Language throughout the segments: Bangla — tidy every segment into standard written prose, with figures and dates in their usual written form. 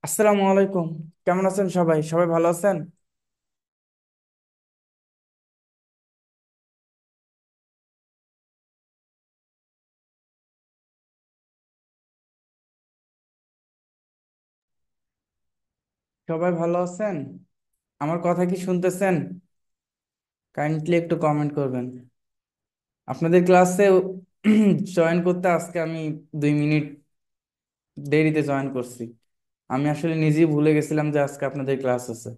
আসসালামু আলাইকুম। কেমন আছেন সবাই? সবাই ভালো আছেন? সবাই ভালো আছেন? আমার কথা কি শুনতেছেন? কাইন্ডলি একটু কমেন্ট করবেন। আপনাদের ক্লাসে জয়েন করতে আজকে আমি 2 মিনিট দেরিতে জয়েন করছি। আমি আসলে নিজেই ভুলে গেছিলাম যে আজকে আপনাদের ক্লাস আছে।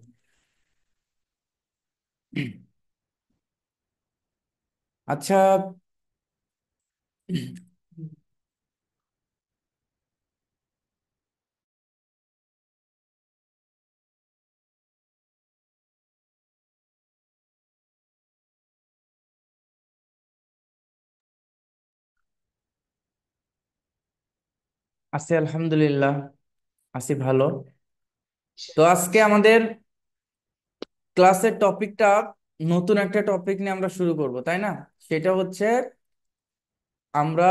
আচ্ছা। আছি আলহামদুলিল্লাহ। আছি ভালো। তো আজকে আমাদের ক্লাসের টপিকটা নতুন একটা টপিক নিয়ে আমরা শুরু করব, তাই না? সেটা হচ্ছে আমরা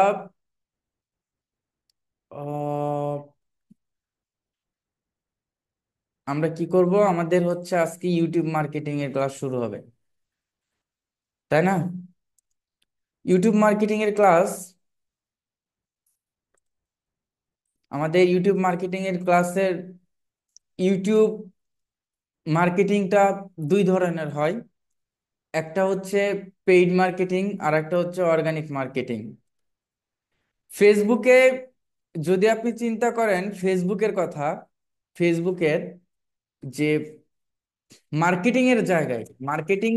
আহ, আমরা কি করব, আমাদের হচ্ছে আজকে ইউটিউব মার্কেটিং এর ক্লাস শুরু হবে, তাই না? ইউটিউব মার্কেটিং এর ক্লাস, আমাদের ইউটিউব মার্কেটিং এর ক্লাসের ইউটিউব মার্কেটিংটা দুই ধরনের হয়। একটা হচ্ছে পেইড মার্কেটিং আর একটা হচ্ছে অর্গানিক মার্কেটিং। ফেসবুকে যদি আপনি চিন্তা করেন ফেসবুকের কথা, ফেসবুকের যে মার্কেটিং এর জায়গায়, মার্কেটিং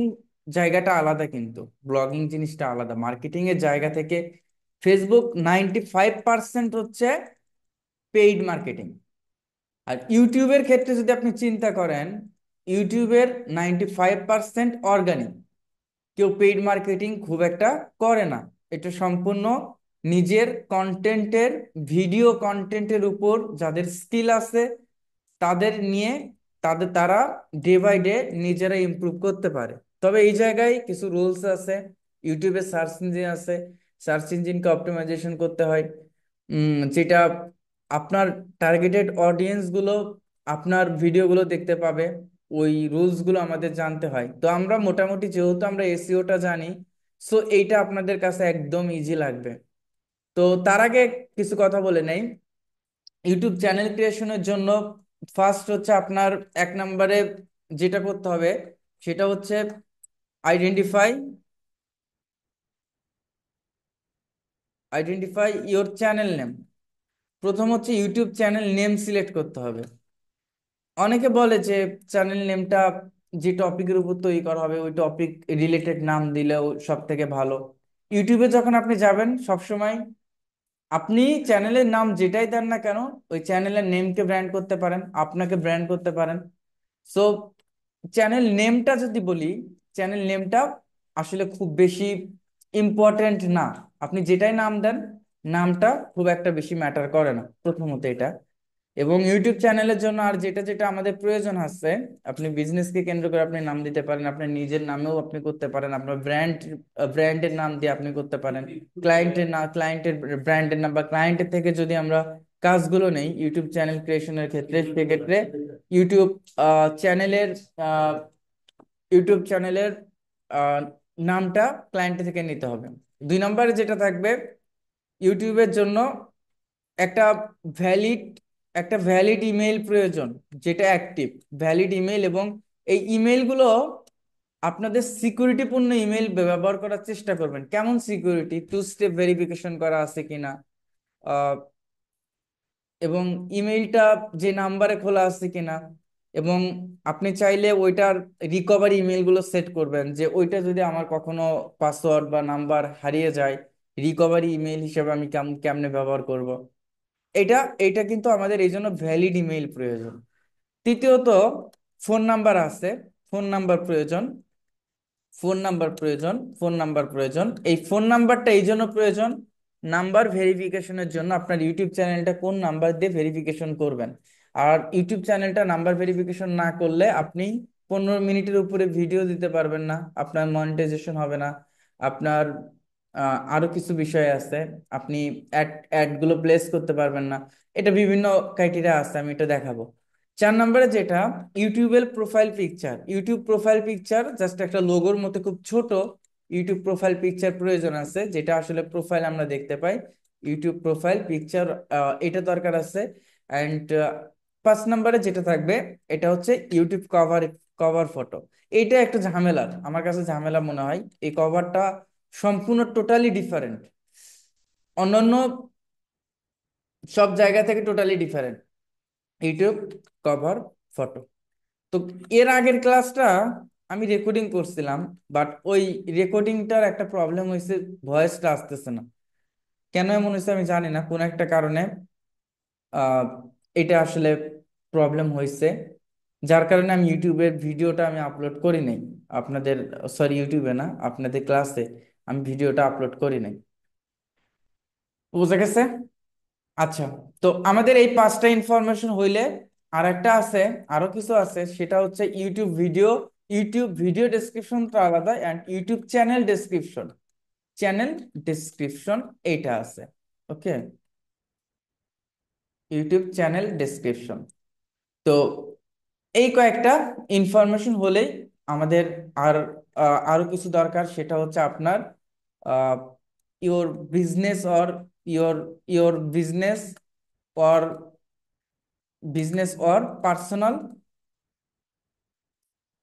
জায়গাটা আলাদা, কিন্তু ব্লগিং জিনিসটা আলাদা। মার্কেটিং এর জায়গা থেকে ফেসবুক 95% হচ্ছে পেইড মার্কেটিং। আর ইউটিউবের ক্ষেত্রে যদি আপনি চিন্তা করেন, ইউটিউবের 95% অর্গানিক। কেউ পেইড মার্কেটিং খুব একটা করে না। এটা সম্পূর্ণ নিজের কন্টেন্টের, ভিডিও কন্টেন্টের উপর যাদের স্কিল আছে তাদের নিয়ে, তারা ডে বাই ডে নিজেরা ইমপ্রুভ করতে পারে। তবে এই জায়গায় কিছু রুলস আছে। ইউটিউবে সার্চ ইঞ্জিন আছে, সার্চ ইঞ্জিনকে অপটিমাইজেশন করতে হয়। যেটা আপনার টার্গেটেড অডিয়েন্স গুলো আপনার ভিডিওগুলো দেখতে পাবে, ওই রুলস গুলো আমাদের জানতে হয়। তো আমরা মোটামুটি যেহেতু আমরা এসইওটা জানি, সো এইটা আপনাদের কাছে একদম ইজি লাগবে। তো তার আগে কিছু কথা বলে নেই। ইউটিউব চ্যানেল ক্রিয়েশনের জন্য ফার্স্ট হচ্ছে আপনার এক নম্বরে যেটা করতে হবে সেটা হচ্ছে identify identify your channel name. প্রথম হচ্ছে ইউটিউব চ্যানেল নেম সিলেক্ট করতে হবে। অনেকে বলে যে চ্যানেল নেমটা যে টপিকের উপর তৈরি করা হবে ওই টপিক রিলেটেড নাম দিলেও সব থেকে ভালো। ইউটিউবে যখন আপনি যাবেন সবসময় আপনি চ্যানেলের নাম যেটাই দেন না কেন, ওই চ্যানেলের নেমকে ব্র্যান্ড করতে পারেন, আপনাকে ব্র্যান্ড করতে পারেন। সো চ্যানেল নেমটা যদি বলি, চ্যানেল নেমটা আসলে খুব বেশি ইম্পর্টেন্ট না। আপনি যেটাই নাম দেন, নামটা খুব একটা বেশি ম্যাটার করে না, প্রথমত এটা। এবং ইউটিউব চ্যানেলের জন্য আর যেটা যেটা আমাদের প্রয়োজন আছে, আপনি বিজনেসকে কেন্দ্র করে আপনি নাম দিতে পারেন, আপনার নিজের নামেও আপনি করতে পারেন, আপনার ব্র্যান্ডের নাম দিয়ে আপনি করতে পারেন। ক্লায়েন্টের ব্র্যান্ডের নাম বা ক্লায়েন্টের থেকে যদি আমরা কাজগুলো নেই ইউটিউব চ্যানেল ক্রিয়েশনের ক্ষেত্রে, সেক্ষেত্রে ইউটিউব চ্যানেলের ইউটিউব চ্যানেলের আহ, নামটা ক্লায়েন্ট থেকে নিতে হবে। 2 নম্বরে যেটা থাকবে, ইউটিউবের জন্য একটা ভ্যালিড একটা ভ্যালিড ইমেল প্রয়োজন, যেটা অ্যাক্টিভ ভ্যালিড ইমেল। এবং এই ইমেলগুলো আপনাদের সিকিউরিটিপূর্ণ ইমেল ব্যবহার করার চেষ্টা করবেন। কেমন সিকিউরিটি? 2 স্টেপ ভেরিফিকেশন করা আছে কিনা, এবং ইমেইলটা যে নাম্বারে খোলা আছে কিনা। এবং আপনি চাইলে ওইটার রিকভারি ইমেলগুলো সেট করবেন, যে ওইটা যদি আমার কখনো পাসওয়ার্ড বা নাম্বার হারিয়ে যায়, রিকভারি ইমেল হিসেবে আমি কেমনে ব্যবহার করব। এটা এটা কিন্তু আমাদের এই জন্য ভ্যালিড ইমেইল প্রয়োজন। তৃতীয়ত, ফোন নাম্বার আছে, ফোন নাম্বার প্রয়োজন। ফোন নাম্বার প্রয়োজন। এই ফোন নাম্বারটা এই জন্য প্রয়োজন, নাম্বার ভেরিফিকেশনের জন্য। আপনার ইউটিউব চ্যানেলটা কোন নাম্বার দিয়ে ভেরিফিকেশন করবেন। আর ইউটিউব চ্যানেলটা নাম্বার ভেরিফিকেশন না করলে আপনি 15 মিনিটের উপরে ভিডিও দিতে পারবেন না, আপনার মনিটাইজেশন হবে না। আপনার আরো কিছু বিষয় আছে, আপনি অ্যাড গুলো প্লেস করতে পারবেন না। এটা বিভিন্ন ক্রাইটেরিয়া আছে, আমি এটা দেখাবো। 4 নম্বরে যেটা ইউটিউবের profile picture, YouTube profile picture just একটা লোগোর মতো খুব ছোট ইউটিউব প্রোফাইল পিকচার প্রয়োজন আছে, যেটা আসলে প্রোফাইল আমরা দেখতে পাই। ইউটিউব প্রোফাইল পিকচার এটা দরকার আছে। অ্যান্ড 5 নম্বরে যেটা থাকবে এটা হচ্ছে ইউটিউব কভার, কভার ফটো। এইটা একটা ঝামেলার, আমার কাছে ঝামেলা মনে হয়। এই কভারটা সম্পূর্ণ টোটালি ডিফারেন্ট, অন্যান্য সব জায়গা থেকে totally different YouTube cover photo. তো এর আগের ক্লাসটা আমি রেকর্ডিং করছিলাম, বাট ওই রেকর্ডিংটার একটা প্রবলেম হয়েছে, ভয়েসটা আসতেছে না। কেন এমন হয়েছে আমি জানি না, কোন একটা কারণে আহ এটা আসলে প্রবলেম হয়েছে, যার কারণে আমি ইউটিউবের ভিডিওটা আমি আপলোড করি নাই আপনাদের, সরি ইউটিউবে না, আপনাদের ক্লাসে আমি ভিডিওটা আপলোড করি নাই। বুঝা গেছে? আচ্ছা, তো আমাদের এই 5টা ইনফরমেশন হইলে আর একটা আছে, আরো কিছু আছে, সেটা হচ্ছে ইউটিউব ভিডিও। ইউটিউব ভিডিও ডেসক্রিপশনটা আলাদা, and YouTube channel description, channel description এইটা আছে। ওকে, ইউটিউব চ্যানেল ডেসক্রিপশন। তো এই কয়েকটা ইনফরমেশন হলেই আমাদের আর আরো কিছু দরকার, সেটা হচ্ছে আপনার your business or your your business or personal,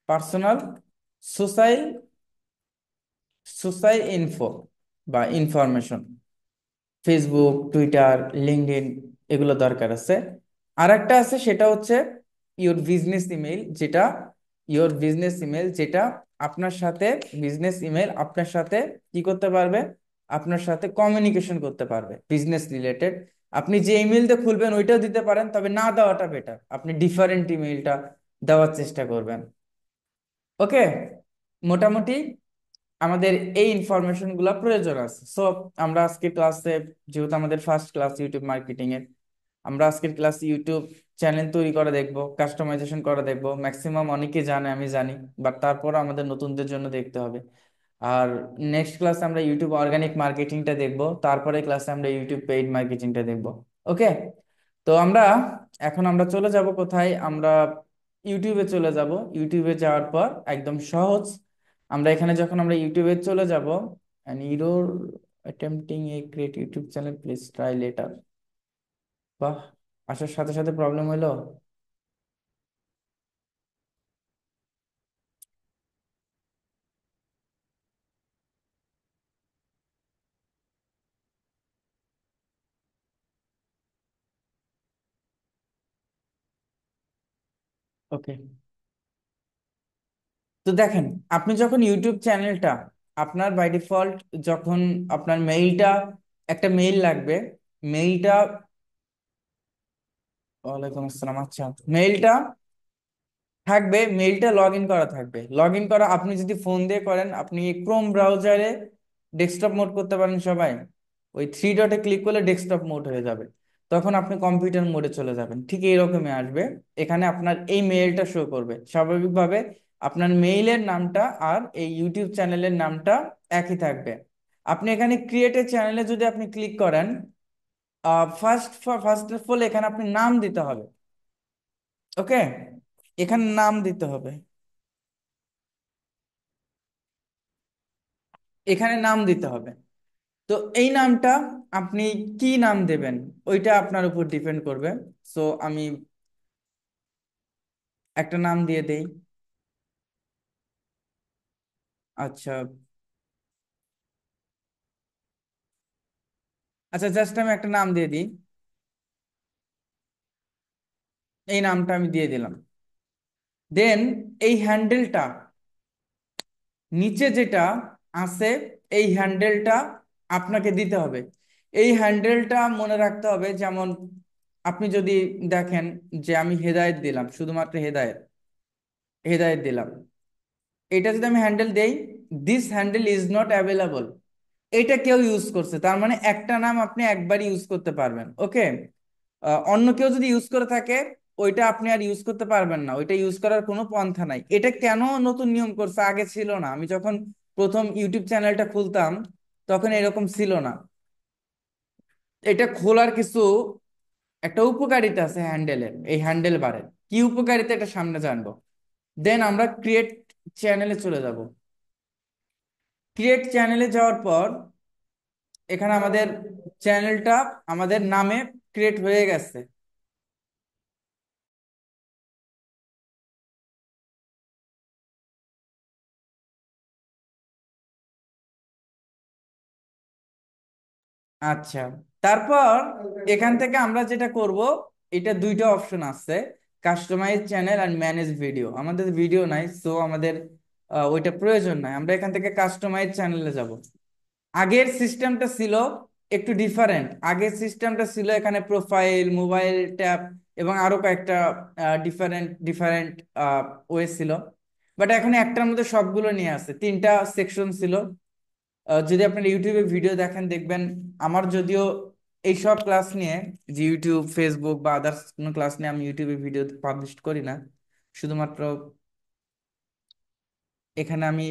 personal social, social info বা ইনফরমেশন, ফেসবুক, টুইটার, লিঙ্কডইন, এগুলো দরকার আছে। আর একটা আছে সেটা হচ্ছে ইওর বিজনেস ইমেল, যেটা ইওর বিজনেস ইমেল, যেটা আপনার সাথে, বিজনেস ইমেল আপনার সাথে কি করতে পারবে, আপনার সাথে কমিউনিকেশন করতে পারবে বিজনেস রিলেটেড। আপনি যে ইমেলটা খুলবেন ওইটাও দিতে পারেন, তবে না দেওয়াটা বেটার, আপনি ডিফারেন্ট ইমেলটা দেওয়ার চেষ্টা করবেন। ওকে, মোটামুটি আমাদের এই ইনফরমেশন গুলা প্রয়োজন আছে। সো আমরা আজকে ক্লাসে, যেহেতু আমাদের ফার্স্ট ক্লাস ইউটিউব মার্কেটিং এর, আমরা আজকের ক্লাসে ইউটিউব চ্যানেল তৈরি করা দেখবো, কাস্টমাইজেশন করা দেখবো। ম্যাক্সিমাম অনেকে জানে, আমি জানি, বাট তারপর আমাদের নতুনদের জন্য দেখতে হবে। আর নেক্সট ক্লাসে আমরা ইউটিউব অর্গানিক মার্কেটিংটা দেখবো, তারপরে ক্লাসে আমরা ইউটিউব পেইড মার্কেটিংটা দেখবো। ওকে, তো এখন আমরা চলে যাব কোথায়, আমরা ইউটিউবে চলে যাব। ইউটিউবে যাওয়ার পর একদম সহজ, আমরা এখানে যখন আমরা ইউটিউবে চলে যাব, and error attempting a create YouTube channel, please try letter. বাহ, আসার সাথে সাথে প্রবলেম হলো। ওকে, তো দেখেন, আপনি যখন ইউটিউব চ্যানেলটা, আপনার বাই ডিফল্ট যখন আপনার মেইলটা, একটা মেইল লাগবে, মেইলটা, ওয়ালাইকুম আসসালাম, আচ্ছা, মেইলটা থাকবে, মেইলটা লগ ইন করা থাকবে। লগ ইন করা আপনি যদি ফোন দিয়ে করেন, আপনি ক্রোম ব্রাউজারে ডেস্কটপ মোড করতে পারেন সবাই, ওই 3 ডটে ক্লিক করলে ডেস্কটপ মোড হয়ে যাবে, তখন আপনি কম্পিউটার মোডে চলে যাবেন, ঠিক এইরকমই আসবে। এখানে আপনার এই মেইলটা শো করবে স্বাভাবিকভাবে, আপনার মেইলের নামটা আর এই ইউটিউব চ্যানেলের নামটা একই থাকবে। আপনি এখানে ক্রিয়েট এ চ্যানেলে যদি আপনি ক্লিক করেন, ফার্স্ট অফ অল এখানে আপনি নাম দিতে হবে। ওকে, এখানে নাম দিতে হবে, এখানে নাম দিতে হবে। তো এই নামটা আপনি কি নাম দেবেন ওইটা আপনার উপর ডিপেন্ড করবে। সো আমি একটা নাম দিয়ে দেই। আচ্ছা, আচ্ছা, জাস্ট আমি একটা নাম দিয়ে দিই, এই নামটা আমি দিয়ে দিলাম। দেন এই হ্যান্ডেলটা নিচে যেটা আছে, এই হ্যান্ডেলটা আপনাকে দিতে হবে। এই হ্যান্ডেলটা মনে রাখতে হবে, যেমন আপনি যদি দেখেন যে আমি হেদায়েত দিলাম, শুধুমাত্র হেদায়েত, হেদায়েত দিলাম, এটা যদি আমি হ্যান্ডেল দেই, this handle is not available, এটা কেউ ইউজ করছে, তার মানে একটা নাম আপনি একবার ইউজ করতে পারবেন। ওকে, অন্য কেউ যদি ইউজ করে থাকে, ওইটা আপনি আর ইউজ করতে পারবেন না, ওইটা ইউজ করার কোনো পন্থা নাই। এটা কেন নতুন নিয়ম করছে, আগে ছিল না। আমি যখন প্রথম ইউটিউব চ্যানেলটা খুলতাম তখন এরকম ছিল না। এটা খোলার কিছু একটা উপকারিতা আছে হ্যান্ডেলের, এই হ্যান্ডেল বারের। কি উপকারিতা এটা সামনে জানবো। দেন আমরা ক্রিয়েট চ্যানেলে চলে যাব। ক্রিয়েট চ্যানেলে যাওয়ার পর এখানে আমাদের চ্যানেলটা আমাদের নামে ক্রিয়েট হয়ে গেছে। আচ্ছা, তারপর এখান থেকে আমরা যেটা করব, এটা দুইটা অপশন আছে, কাস্টমাইজ চ্যানেল আর ম্যানেজ ভিডিও। আমাদের ভিডিও নাই, সো আমাদের ওইটা প্রয়োজন নাই। আমরা এখান থেকে কাস্টমাইজ চ্যানেলে যাব। আগের সিস্টেমটা ছিল একটু ডিফারেন্ট। আগের সিস্টেমটা ছিল এখানে প্রোফাইল, মোবাইল ট্যাব এবং আরো কয়েকটা ডিফারেন্ট ডিফারেন্ট ওয়ে ছিল। বাট এখন একটার মধ্যে সবগুলো নিয়ে আসে, তিনটা সেকশন ছিল। যদি আপনারা ইউটিউবে ভিডিও দেখেন দেখবেন, আমার যদিও এইসব ক্লাস নিয়ে, যে ইউটিউব, ফেসবুক বা আদার্স কোনো ক্লাস নিয়ে আমি ইউটিউবে ভিডিও পাবলিশ করি না। শুধুমাত্র এখানে আমি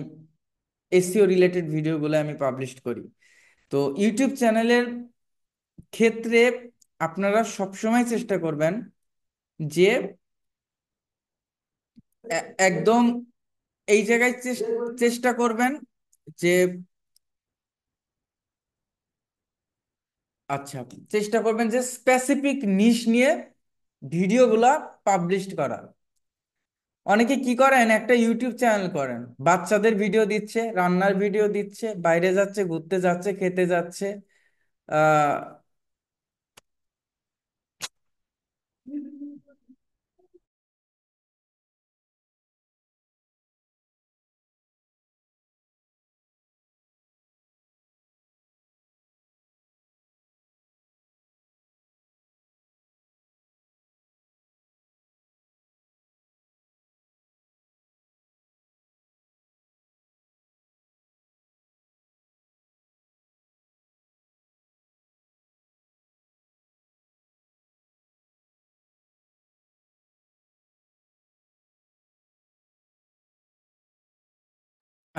এসইও রিলেটেড ভিডিওগুলো আমি পাবলিশ করি। তো ইউটিউব চ্যানেলের ক্ষেত্রে আপনারা সবসময় চেষ্টা করবেন যে একদম এই জায়গায় চেষ্টা করবেন যে, আচ্ছা, চেষ্টা করবেন যে স্পেসিফিক নিশ নিয়ে ভিডিওগুলা পাবলিশ করা। অনেকে কি করেন, একটা ইউটিউব চ্যানেল করেন, বাচ্চাদের ভিডিও দিচ্ছে, রান্নার ভিডিও দিচ্ছে, বাইরে যাচ্ছে, ঘুরতে যাচ্ছে, খেতে যাচ্ছে। আহ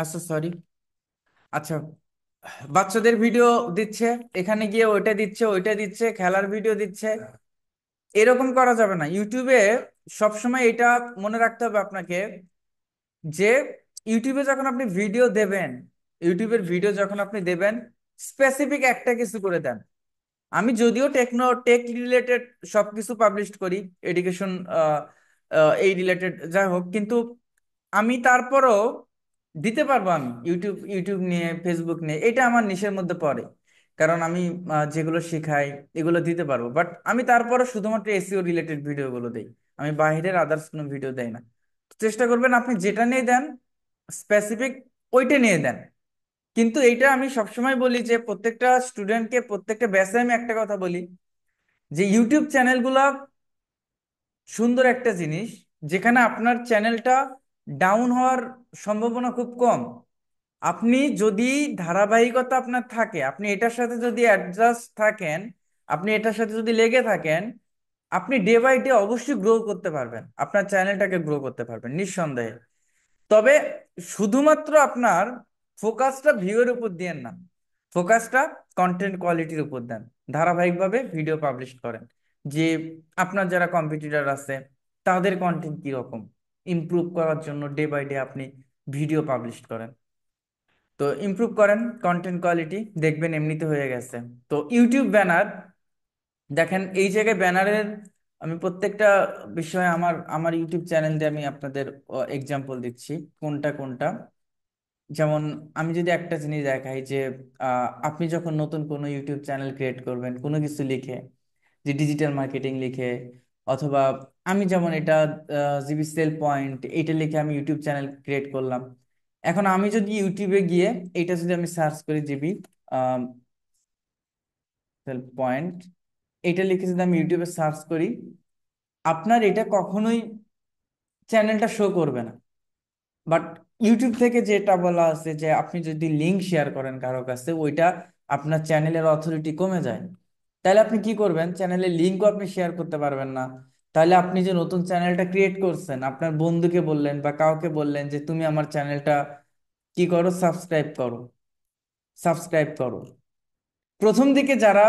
আচ্ছা, সরি। আচ্ছা, বাচ্চাদের ভিডিও দিচ্ছে, এখানে গিয়ে ওইটা দিচ্ছে, ওইটা দিচ্ছে, খেলার ভিডিও দিচ্ছে। এরকম করা যাবে না ইউটিউবে। সবসময় এটা মনে রাখতে হবে আপনাকে যে ইউটিউবে যখন আপনি ভিডিও দেবেন, ইউটিউবের ভিডিও যখন আপনি দেবেন, স্পেসিফিক একটা কিছু করে দেন। আমি যদিও টেক রিলেটেড সবকিছু পাবলিশ করি, এডুকেশন এই রিলেটেড যাই হোক, কিন্তু আমি তারপরও দিতে পারবো। আমি ইউটিউব ইউটিউব নিয়ে, ফেসবুক নিয়ে, এটা আমার নিশের মধ্যে পড়ে। কারণ আমি যেগুলো শেখাই এগুলো দিতে পারবো, বাট আমি তারপরও শুধুমাত্র এসইও রিলেটেড ভিডিওগুলো দেই। আমি বাইরের আদার্স কোনো ভিডিও দেই না। তো চেষ্টা করবেন আপনি যেটা নিয়ে দেন, স্পেসিফিক ওইটা নিয়ে দেন। কিন্তু এইটা আমি সবসময় বলি যে প্রত্যেকটা স্টুডেন্টকে, প্রত্যেকটা ব্যাচে আমি একটা কথা বলি যে ইউটিউব চ্যানেলগুলা সুন্দর একটা জিনিস, যেখানে আপনার চ্যানেলটা ডাউন হওয়ার সম্ভাবনা খুব কম। আপনি যদি ধারাবাহিকতা আপনার থাকে, আপনি এটার সাথে যদি অ্যাডজাস্ট থাকেন, আপনি এটার সাথে যদি লেগে থাকেন, আপনি ডে বাই ডে অবশ্যই গ্রো করতে পারবেন, আপনার চ্যানেলটাকে গ্রো করতে পারবেন নিঃসন্দেহে। তবে শুধুমাত্র আপনার ফোকাসটা ভিউয়ের উপর দিয়েন না, ফোকাসটা কন্টেন্ট কোয়ালিটির উপর দেন। ধারাবাহিকভাবে ভিডিও পাবলিশ করেন, যে আপনার যারা কম্পিটিটর আছে তাদের কন্টেন্ট কিরকম, ইমপ্রুভ করার জন্য ডে বাই ডে আপনি ভিডিও পাবলিশ করেন। তো ইমপ্রুভ করেন কন্টেন্ট কোয়ালিটি, দেখবেন এমনিতে হয়ে গেছে। তো ইউটিউব ব্যানার, দেখেন এই জায়গায় ব্যানারের, আমি প্রত্যেকটা বিষয়ে আমার আমার ইউটিউব চ্যানেল দিয়ে আমি আপনাদের এক্সাম্পল দিচ্ছি কোনটা কোনটা। যেমন আমি যদি একটা জিনিস দেখাই যে আপনি যখন নতুন কোনো ইউটিউব চ্যানেল ক্রিয়েট করবেন, কোনো কিছু লিখে, যে ডিজিটাল মার্কেটিং লিখে, অথবা আমি যেমন এটা জিবি সেল পয়েন্ট এটা লিখে আমি ইউটিউব চ্যানেল ক্রিয়েট করলাম। এখন আমি যদি ইউটিউবে গিয়ে এটা যদি আমি সার্চ করি, জিবি সেল পয়েন্ট এটা লিখে যদি আমি ইউটিউবে সার্চ করি, আপনার এটা কখনোই চ্যানেলটা শো করবে না। বাট ইউটিউব থেকে যেটা বলা আছে যে আপনি যদি লিংক শেয়ার করেন কারো কাছে, ওইটা আপনার চ্যানেলের অথরিটি কমে যায়। তাহলে আপনি কি করবেন, চ্যানেলের লিঙ্কও আপনি শেয়ার করতে পারবেন না। তাহলে আপনি যে নতুন চ্যানেলটা ক্রিয়েট করছেন, আপনার বন্ধুকে বললেন বা কাউকে বললেন যে তুমি আমার চ্যানেলটা কি করো, সাবস্ক্রাইব করো, সাবস্ক্রাইব করো। প্রথম দিকে যারা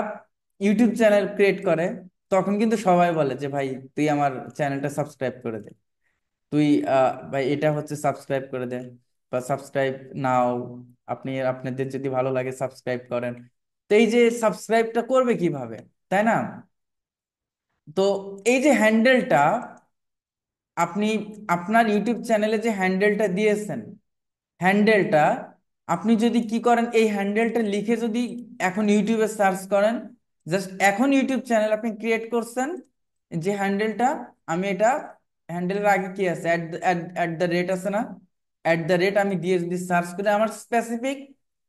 ইউটিউব চ্যানেল ক্রিয়েট করে তখন কিন্তু সবাই বলে যে ভাই তুই আমার চ্যানেলটা সাবস্ক্রাইব করে দে, তুই ভাই এটা হচ্ছে সাবস্ক্রাইব করে দে, বা সাবস্ক্রাইব নাও, আপনি আপনাদের যদি ভালো লাগে সাবস্ক্রাইব করেন। তো এই যে সাবস্ক্রাইবটা করবে কিভাবে, তাই না? তো এই যে হ্যান্ডেলটা আপনি আপনার ইউটিউব চ্যানেলে যে হ্যান্ডেলটা দিয়েছেন, হ্যান্ডেলটা আপনি যদি কি করেন, এই হ্যান্ডেলটা লিখে যদি এখন ইউটিউবে সার্চ করেন, জাস্ট এখন ইউটিউব চ্যানেল আপনি ক্রিয়েট করছেন, যে হ্যান্ডেলটা, আমি এটা হ্যান্ডেলের আগে কি আছে, অ্যাট দ্য রেট আছে না, অ্যাট দ্য রেট আমি দিয়ে যদি সার্চ করে আমার স্পেসিফিক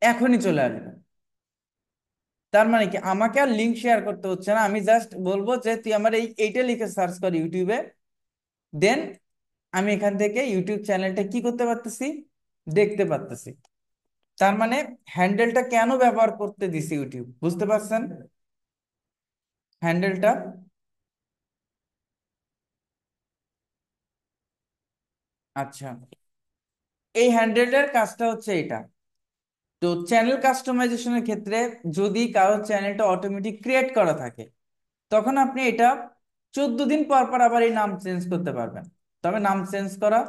এখনই চলে আসবে। তার মানে কি আমাকে আর লিঙ্ক শেয়ার করতে হচ্ছে না, আমি জাস্ট বলবো যে তুই আমার এইটা লিখে সার্চ কর ইউটিউবে, দেন আমি এখান থেকে ইউটিউব চ্যানেলটা কি করতে পারতেছি, দেখতে পারতেছি। তার মানে হ্যান্ডেলটা কেন ব্যবহার করতে দিছি ইউটিউব, বুঝতে পারছেন হ্যান্ডেলটা? আচ্ছা, এই হ্যান্ডেলটার কাজটা হচ্ছে এটা। তো চ্যানেল কাস্টমাইজেশনের ক্ষেত্রে যদি কারোর চ্যানেলটা অটোমেটিক ক্রিয়েট করা থাকে, তখন আপনি এটা 14 দিন পর পর আবার এই নাম চেঞ্জ করতে পারবেন। তবে নাম চেঞ্জ করা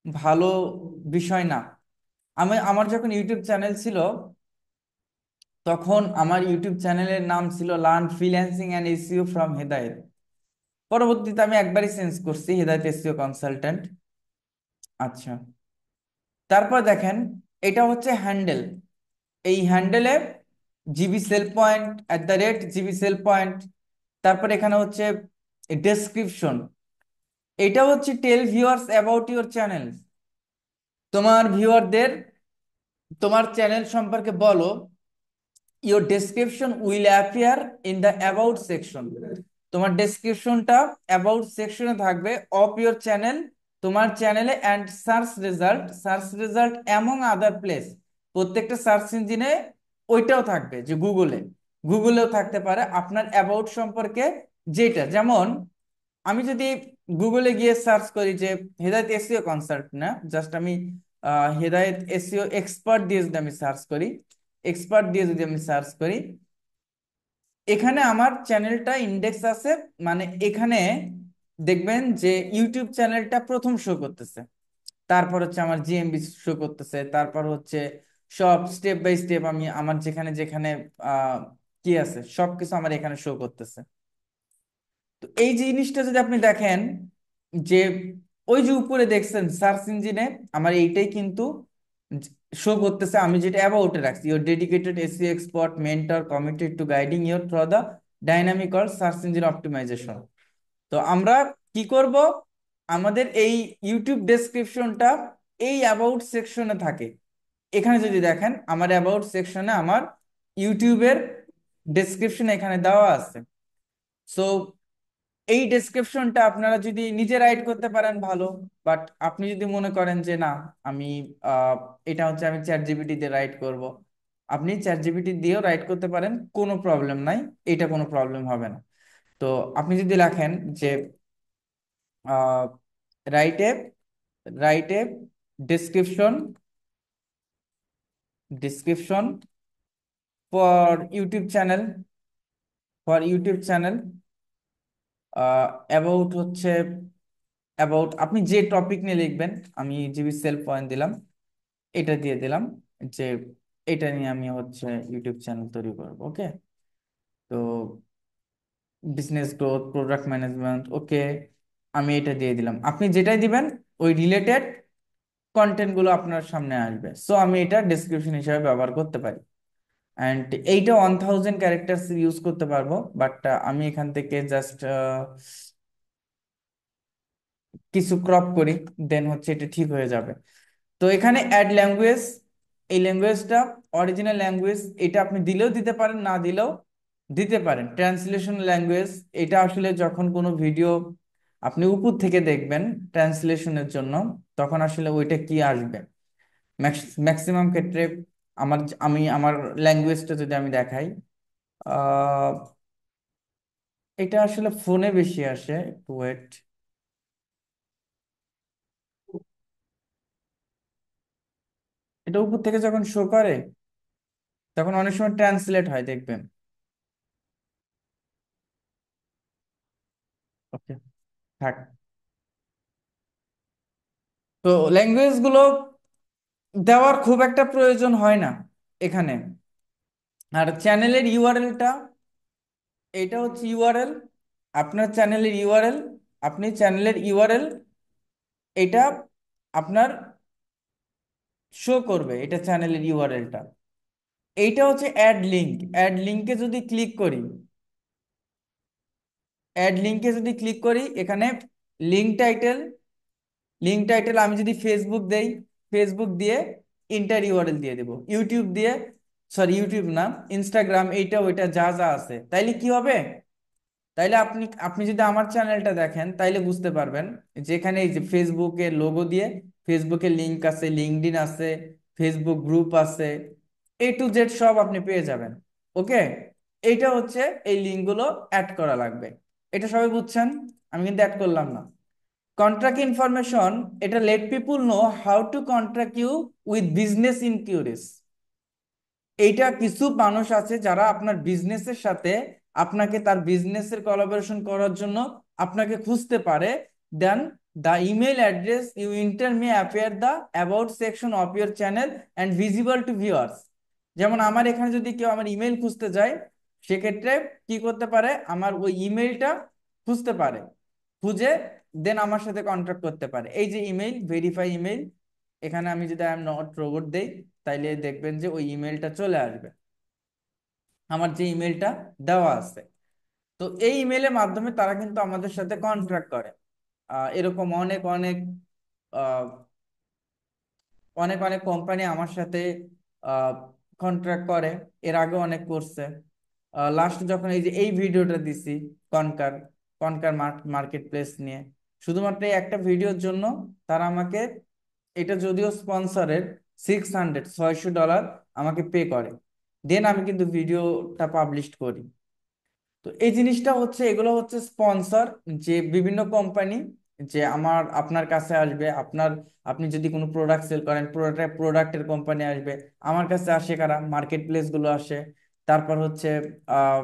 ভালো বিষয় না। আমার যখন ইউটিউব চ্যানেল ছিল, তখন আমার ইউটিউব চ্যানেলের নাম ছিল learn freelancing and SEO from Hedayet. পরবর্তীতে আমি একবারই চেঞ্জ করছি, হেদায়েত এসইও কনসালটেন্ট। আচ্ছা, তারপর দেখেন, এটা হচ্ছে হ্যান্ডেল। এই হ্যান্ডেলে GB sell point, at the rate GB sell point, তারপর এখানে হচ্ছে ডেসক্রিপশন। এটা হচ্ছে tell viewers about your channel, তোমার ভিউয়ারদের তোমার চ্যানেল সম্পর্কে বলো। Your description will appear in the about section, তোমার ডেসক্রিপশনটা অ্যাবাউট সেকশনে থাকবে অফ ইউর চ্যানেল, তোমার চ্যানেলে, and search result among other place, প্রত্যেকটা সার্চ ইঞ্জিনে ওইটাও থাকবে, যে গুগলেও থাকতে পারে আপনার অ্যাবাউট সম্পর্কে। যেটা যেমন আমি যদি গুগলে গিয়ে সার্চ করি যে হেদায়েত এসইও কনসাল্ট না, জাস্ট আমি হেদায়েত এসইও এক্সপার্ট দিয়ে যদি আমি সার্চ করি, এখানে আমার চ্যানেলটা ইন্ডেক্স আছে, মানে এখানে দেখবেন যে ইউটিউব চ্যানেলটা প্রথম শো করতেছে, তারপর হচ্ছে আমার জিএমবি শো করতেছে, তারপর হচ্ছে সব স্টেপ বাই স্টেপ আমি আমার যেখানে যেখানে আহ কি আছে সবকিছু আমার এখানে শো করতেছে। তো এই জিনিসটা যদি আপনি দেখেন, যে ওই যে উপরে দেখছেন সার্চ ইঞ্জিনে আমার এইটাই কিন্তু শো করতেছে, আমি যেটা অ্যাবাউটে রাখছি, your dedicated SEO expert mentor committed to guiding your through the dynamic or search engine optimization. তো আমরা কি করব, আমাদের এই ইউটিউব ডেসক্রিপশনটা এই অ্যাবাউট সেকশনে থাকে। এখানে যদি দেখেন আমার অ্যাবাউট সেকশনে আমার ইউটিউবের ডেসক্রিপশন এখানে দেওয়া আছে। সো এই ডেসক্রিপশনটা আপনারা যদি নিজে রাইট করতে পারেন ভালো, বাট আপনি যদি মনে করেন যে না, আমি আহ, এটা হচ্ছে আমি চ্যাট জিপিটি দিয়ে রাইট করব, আপনি চ্যাট জিপিটি দিয়েও রাইট করতে পারেন, কোনো প্রবলেম নাই, এটা কোনো প্রবলেম হবে না। তো আপনি যদি লেখেন যে রাইটে রাইটে description description for YouTube channel, for YouTube channel, about হচ্ছে অ্যাবাউট আপনি যে টপিক নিয়ে লিখবেন, আমি জিবি সেলফ পয়েন্ট দিলাম, এটা দিয়ে দিলাম, যে এটা নিয়ে আমি হচ্ছে ইউটিউব চ্যানেল তৈরি করবো, ওকে। তো বিজনেস গ্রোথ, প্রোডাক্ট ম্যানেজমেন্ট, ওকে, আমি এটা দিয়ে দিলাম, আপনি যেটাই দিবেন ওই রিলেটেড কন্টেন্ট গুলো আপনার সামনে আসবে। সো আমি এটা ডেসক্রিপশন হিসেবে ব্যবহার করতে পারি, অ্যান্ড এইটা 1000 ক্যারেক্টার্স ইউজ করতে পারবো, বাট আমি এখান থেকে জাস্ট কিছু ক্রপ করি, দেন হচ্ছে এটা ঠিক হয়ে যাবে। তো এখানে অ্যাড ল্যাঙ্গুয়েজ, এই ল্যাঙ্গুয়েজটা অরিজিনাল ল্যাঙ্গুয়েজ, এটা আপনি দিলেও দিতে পারেন, না দিলেও দিতে পারেন। ট্রান্সলেশন ল্যাঙ্গুয়েজ, এটা আসলে যখন কোনো ভিডিও আপনি উপর থেকে দেখবেন ট্রান্সলেশনের জন্য, তখন আসলে ওইটা কি আসবে, ম্যাক্সিমাম ক্ষেত্রে আমি আমার ল্যাঙ্গুয়েজটা যদি আমি দেখাই, আহ এটা আসলে ফোনে বেশি আসে, একটু ওয়েট, এটা উপর থেকে যখন শো করে তখন অনেক সময় ট্রান্সলেট হয় দেখবেন। ওকে, থাক। তো ল্যাঙ্গুয়েজ গুলো দেওয়ার খুব একটা প্রয়োজন হয় না এখানে। আর চ্যানেলের ইউআরএলটা, এটা হচ্ছে ইউআরএল, আপনার চ্যানেলের ইউআরএল। আপনি চ্যানেলের ইউআরএল এটা আপনার শো করবে, এটা চ্যানেলের ইউআরএলটা। এইটা হচ্ছে অ্যাড লিঙ্ক। অ্যাড লিঙ্কে যদি ক্লিক করি, অ্যাড লিঙ্কে যদি ক্লিক করি, এখানে লিঙ্ক টাইটেল, লিঙ্ক টাইটেল আমি যদি ফেসবুক দেই, ফেসবুক দিয়ে ইন্টার ইউআরএল দিয়ে দেবো, ইউটিউব দিয়ে, সরি ইউটিউব না, ইনস্টাগ্রাম, এইটা ওইটা যা যা আছে, তাইলে কি হবে? তাইলে আপনি আপনি যদি আমার চ্যানেলটা দেখেন তাইলে বুঝতে পারবেন যে এখানে এই যে ফেসবুকের লোগো দিয়ে, ফেসবুকের লিংক আছে, লিঙ্কডইন আছে, ফেসবুক গ্রুপ আছে, A to Z সব আপনি পেয়ে যাবেন। ওকে, এইটা হচ্ছে এই লিঙ্কগুলো অ্যাড করা লাগবে। এটা সবাই বুঝছেন? আমি কিন্তু অ্যাড করলাম না। কন্ট্রাক্ট ইনফরমেশন, এটা let people know how to contract you with business inquiries. এইটা কিছু মানুষ আছে যারা আপনার বিজনেসের সাথে, আপনাকে তার বিজনেসের কোলাবোরেশন করার জন্য আপনাকে খুঁজতে পারে। Then the email address you enter may appear the about section of your channel and visible to viewers. যেমন আমার এখানে যদি কেউ আমার ইমেল খুঁজতে যায়, সেক্ষেত্রে কি করতে পারে, আমার ওই ইমেলটা খুঁজতে পারে, খুঁজে দেন আমার সাথে কন্ট্যাক্ট করতে পারে। এই যে ইমেল, ভেরিফাই ইমেল, এখানে আমি যদি আই এম নট রোবট দেই, তাইলে দেখবেন যে ওই ইমেলটা চলে আসবে, আমার যে ইমেলটা দেওয়া আছে। তো এই ইমেলের মাধ্যমে তারা কিন্তু আমাদের সাথে কন্ট্রাক্ট করে। এরকম অনেক অনেক আহ, অনেক অনেক কোম্পানি আমার সাথে কন্ট্রাক্ট করে, এর আগে অনেক করছে। লাস্ট যখন এই যে এই ভিডিওটা দিছি, কনকার, কনকার মার্কেট প্লেস নিয়ে, শুধুমাত্র এই একটা ভিডিওর জন্য তারা আমাকে, এটা যদিও স্পন্সরের, $600 আমাকে পে করে, দেন আমি কিন্তু ভিডিওটা পাবলিশ করি। তো এই জিনিসটা হচ্ছে, এগুলো হচ্ছে স্পন্সর, যে বিভিন্ন কোম্পানি যে আমার আপনার কাছে আসবে, আপনার, আপনি যদি কোনো প্রোডাক্ট সেল করেন, প্রোডাক্টের কোম্পানি আসবে আমার কাছে, আসে কারা, মার্কেট প্লেস গুলো আসে। তারপর হচ্ছে আহ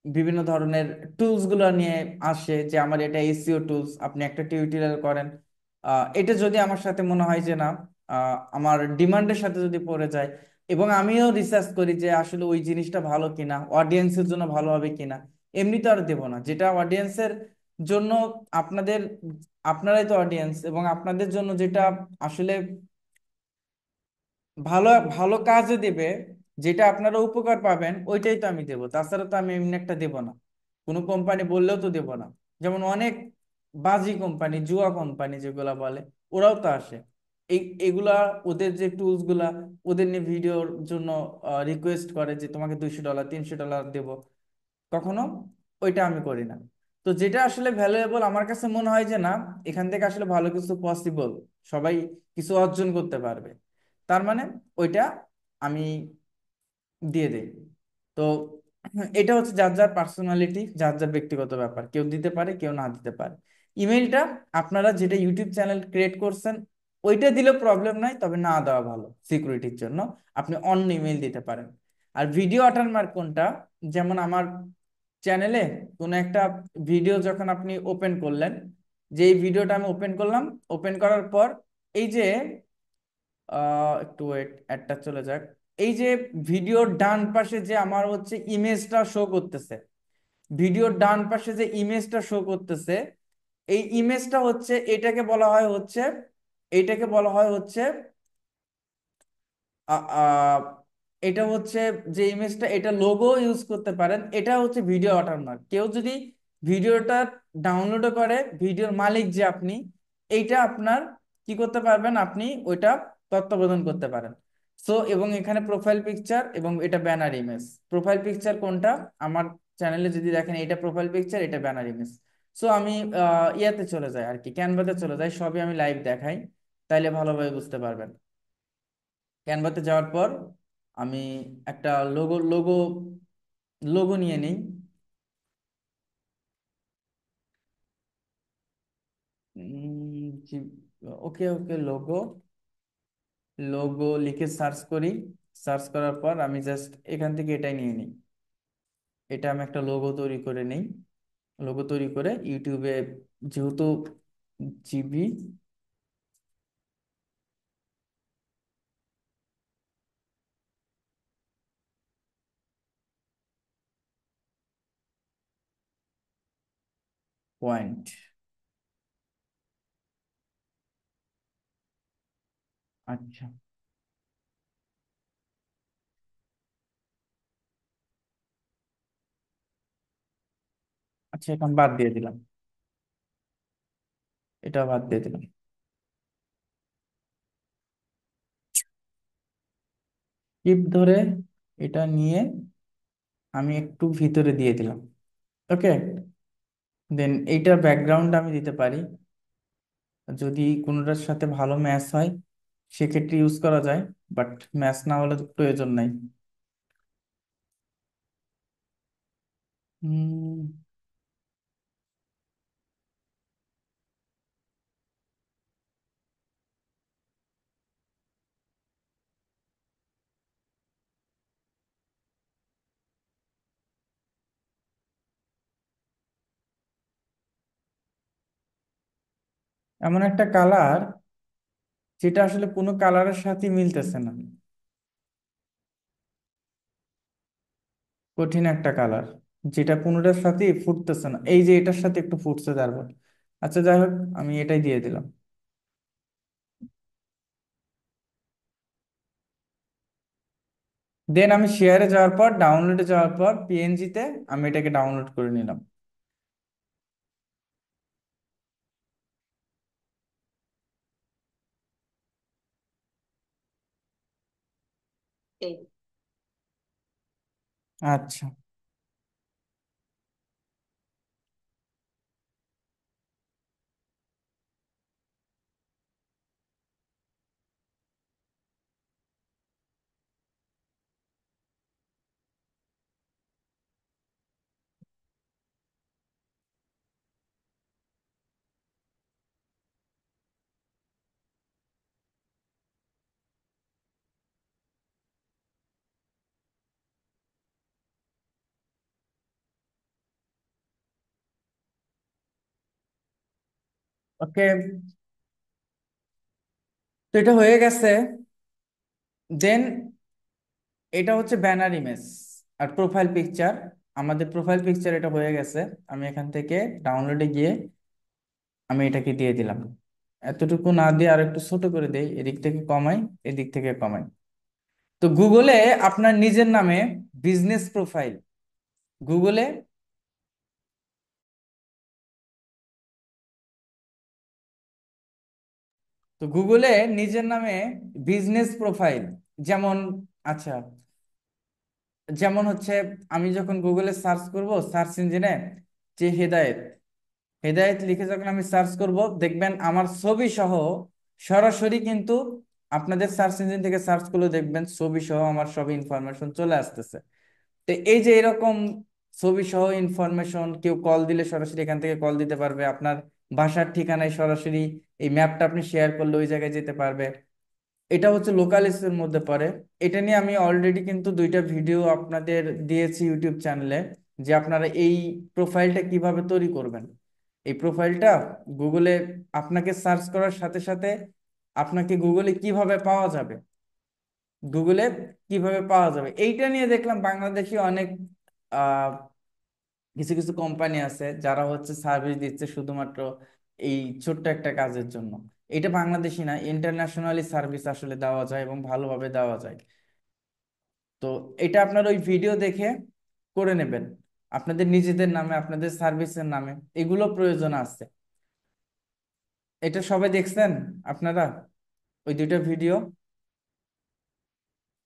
বিভিন্ন ধরনের টুলস গুলো নিয়ে আসে, যে আমার এটা এসইও টুলস, আপনি একটা টিউটোরিয়াল করেন, এটা যদি আমার সাথে মনে হয় যে না, আমার ডিমান্ডের সাথে যদি পড়ে যায়, এবং আমিও রিসার্চ করি যে আসলে ওই জিনিসটা ভালো কিনা, অডিয়েন্সের জন্য ভালো হবে কিনা, এমনি তো আর দেবো না। যেটা অডিয়েন্সের জন্য, আপনাদের, আপনারাই তো অডিয়েন্স, এবং আপনাদের জন্য যেটা আসলে ভালো ভালো কাজে দেবে, যেটা আপনারা উপকার পাবেন, ওইটাই তো আমি দেবো। তাছাড়া তো আমি এমনি একটা দেবো না, কোনো কোম্পানি বললেও তো দেবো না। যেমন অনেক বাজি কোম্পানি, জুয়া কোম্পানি যেগুলা বলে, ওরাও তো আসে, এই এগুলা, ওদের যে টুলস গুলা, ওদের নিয়ে ভিডিওর জন্য রিকোয়েস্ট করে যে তোমাকে $200 $300 দেবো, কখনো ওইটা আমি করি না। তো যেটা আসলে ভ্যালুয়েবল আমার কাছে মনে হয় যে না, এখান থেকে আসলে ভালো কিছু পসিবল, সবাই কিছু অর্জন করতে পারবে, তার মানে ওইটা আমি দিয়ে দেই। তো এটা হচ্ছে যার যার পার্সোনালিটি, যার যার ব্যক্তিগত ব্যাপার, কেউ দিতে পারে কেউ না দিতে পারে। ইমেলটা আপনারা যেটা ইউটিউব চ্যানেল ক্রিয়েট করছেন ওইটা দিলেও প্রবলেম নাই, তবে না দেওয়া ভালো সিকিউরিটির জন্য, আপনি অন্য ইমেল দিতে পারেন। আর ভিডিও ওয়াটারমার্ক কোনটা, যেমন আমার চ্যানেলে কোনো একটা ভিডিও যখন আপনি ওপেন করলেন, যে এই ভিডিওটা আমি ওপেন করলাম, ওপেন করার পর এই যে একটু ওয়েট, অ্যাডটা চলে যাক, এই যে ভিডিওর ডান পাশে যে আমার হচ্ছে ইমেজটা শো করতেছে, ভিডিওর ডান পাশে যে ইমেজটা শো করতেছে, এই ইমেজটা হচ্ছে, এটাকে বলা হয় হচ্ছে, এইটাকে বলা হয় হচ্ছে আ- আ, এটা হচ্ছে যে ইমেজটা, এটা লোগো ইউজ করতে পারেন, এটা হচ্ছে ভিডিও ওয়াটারমার্ক। কেউ যদি ভিডিওটা ডাউনলোড করে, ভিডিওর মালিক যে আপনি, এইটা আপনার কি করতে পারবেন, আপনি ওইটা তত্ত্বাবধান করতে পারেন। সো এবং এখানে প্রোফাইল পিকচার এবং এটা ব্যানার ইমেজ। প্রোফাইল পিকচার কোনটা, আমার চ্যানেলে যদি দেখেন, এটা প্রোফাইল পিকচার, এটা ব্যানার ইমেজ। সো আমি ইয়াতে চলে যাই আর কি, ক্যানভাতে চলে যাই, সবই আমি লাইভ দেখাই, তাইলে ভালোভাবে বুঝতে পারবেন। ক্যানভাতে যাওয়ার পর আমি একটা লোগো লোগো লোগো নিয়ে নিই। ওকে ওকে, লোগো, লোগো লিখে সার্চ করি। সার্চ করার পর আমি জাস্ট এখান থেকে এটাই নিয়ে নিই, এটা আমি একটা লোগো তৈরি করে নিই। লোগো তৈরি করে ইউটিউবে, যেহেতু জিবি পয়েন্ট। আচ্ছা, আচ্ছা, এখন বাদ দিয়ে দিলাম, এটা বাদ দিয়ে দিলাম। টিপ ধরে এটা নিয়ে আমি একটু ভিতরে দিয়ে দিলাম। ওকে, দেন এইটার ব্যাকগ্রাউন্ড আমি দিতে পারি, যদি কোনোটার সাথে ভালো ম্যাচ হয় সেক্ষেত্রে ইউজ করা যায়, বাট ম্যাচ না হলে তো প্রয়োজন নাই। উম, এমন একটা কালার যেটা আসলে কোনো কালারের সাথে মিলতেছে না, কঠিন একটা কালার, যেটা কোনোটার সাথে ফুটতেছে না, এই যে এটার সাথে একটু ফুটছে তারপর। আচ্ছা, যাই হোক, আমি এটাই দিয়ে দিলাম। দেন আমি শেয়ারে যাওয়ার পর, ডাউনলোডে যাওয়ার পর পিএনজিতে আমি এটাকে ডাউনলোড করে নিলাম। আচ্ছা, ওকে, তো এটা হয়ে গেছে। দেন এটা হচ্ছে ব্যানার ইমেজ আর প্রোফাইল পিকচার। আমাদের প্রোফাইল পিকচার এটা হয়ে গেছে। আমি এখান থেকে ডাউনলোডে গিয়ে আমি এটাকে দিয়ে দিলাম। এতটুকু না দিয়ে আর একটু ছোট করে দেই, এদিক থেকে কমাই, এদিক থেকে কমাই। তো গুগলে আপনার নিজের নামে বিজনেস প্রোফাইল, গুগলে, তো গুগলে নিজের নামে বিজনেস প্রোফাইল, যেমন, আচ্ছা, যেমন হচ্ছে আমি যখন গুগলে সার্চ করব, সার্চ ইঞ্জিনে যে হেদায়েত, হেদায়েত লিখে যখন আমি সার্চ করব, দেখবেন আমার ছবি সহ সরাসরি কিন্তু, আপনাদের সার্চ ইঞ্জিন থেকে সার্চ করলে দেখবেন ছবি সহ আমার সব ইনফরমেশন চলে আসতেছে। তো এই যে এরকম ছবি সহ ইনফরমেশন, কেউ কল দিলে সরাসরি এখান থেকে কল দিতে পারবে, আপনার বাসার ঠিকানায় সরাসরি এই ম্যাপটা আপনি শেয়ার করলে ওই জায়গায় যেতে পারবে। এটা হচ্ছে লোকালিসের মধ্যে পড়ে। এটা নিয়ে আমি অলরেডি কিন্তু দুইটা ভিডিও আপনাদের দিয়েছি ইউটিউব চ্যানেলে, যে আপনারা এই প্রোফাইলটা কিভাবে তৈরি করবেন। এই প্রোফাইলটা গুগলে আপনাকে সার্চ করার সাথে সাথে আপনাকে গুগলে কিভাবে পাওয়া যাবে, গুগলে কিভাবে পাওয়া যাবে, এইটা নিয়ে দেখলাম বাংলাদেশি অনেক আহ কিছু কিছু কোম্পানি আছে যারা হচ্ছে সার্ভিস দিচ্ছে শুধুমাত্র এই ছোট্ট একটা কাজের জন্য। এটা বাংলাদেশি না, ইন্টারন্যাশনালি সার্ভিস আসলে দেওয়া যায় এবং ভালোভাবে দেওয়া যায়। তো এটা আপনার ওই ভিডিও দেখে করে নেবেন, আপনাদের নিজেদের নামে, আপনাদের সার্ভিসের নামে, এগুলো প্রয়োজন আছে। এটা সবাই দেখছেন আপনারা, ওই দুইটা ভিডিও,